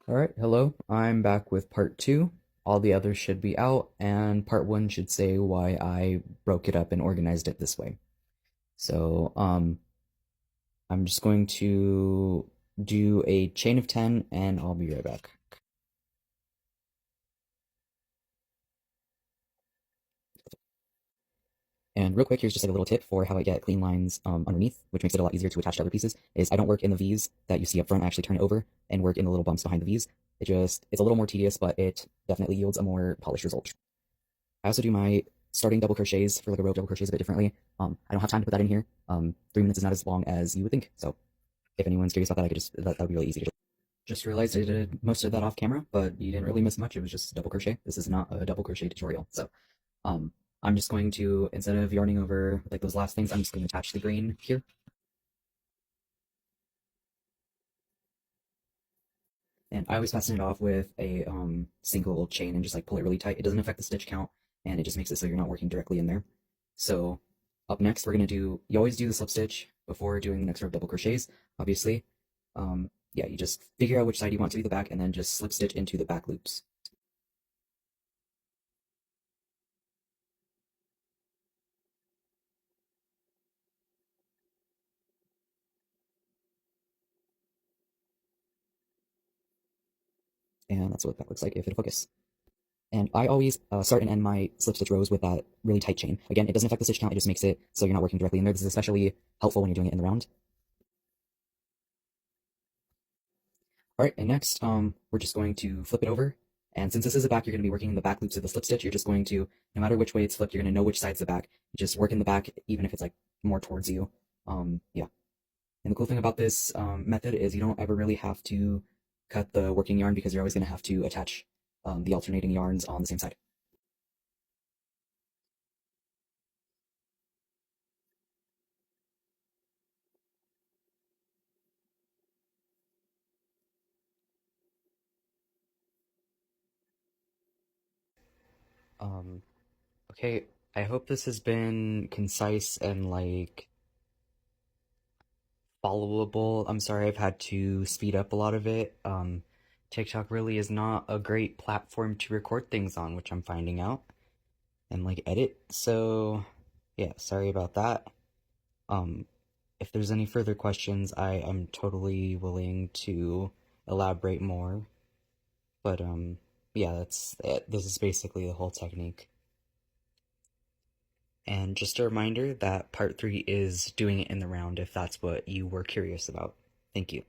Alright, hello. I'm back with part two. All the others should be out, and part one should say why I broke it up and organized it this way. So, I'm just going to do a chain of 10, and I'll be right back. And real quick, here's just like a little tip for how I get clean lines underneath, which makes it a lot easier to attach to other pieces, is I don't work in the V's that you see up front. I actually turn it over and work in the little bumps behind the V's. It's a little more tedious, but it definitely yields a more polished result. I also do my starting double crochets for like a row of double crochets a bit differently. I don't have time to put that in here. 3 minutes is not as long as you would think. So if anyone's curious about that, that would be really easy to do. Just realized I did most of that off camera, but you didn't really miss much. It was just double crochet. This is not a double crochet tutorial. So um, I'm just going to, instead of yarning over like those last things, I'm just going to attach the green here. And I always fasten it off with a single chain and just like pull it really tight. It doesn't affect the stitch count, and it just makes it so you're not working directly in there. So up next, we're gonna do. You always do the slip stitch before doing the next row of double crochets. Obviously, yeah, you just figure out which side you want to be the back, and then just slip stitch into the back loops. And that's what that looks like if it'll focus. And I always start and end my slip stitch rows with that really tight chain. Again, it doesn't affect the stitch count, it just makes it so you're not working directly in there. This is especially helpful when you're doing it in the round. All right, and next, we're just going to flip it over. And since this is a back, you're going to be working in the back loops of the slip stitch. You're just going to, no matter which way it's flipped, you're going to know which side's the back. You just work in the back, even if it's like more towards you. Yeah. And the cool thing about this method is you don't ever really have to cut the working yarn because you're always going to have to attach the alternating yarns on the same side. Um, okay, I hope this has been concise and like followable. I'm sorry I've had to speed up a lot of it. TikTok really is not a great platform to record things on, which I'm finding out, and like edit. So, yeah, sorry about that. Um, if there's any further questions, I am totally willing to elaborate more. But yeah, that's it. This is basically the whole technique. And just a reminder that part three is doing it in the round if that's what you were curious about. Thank you.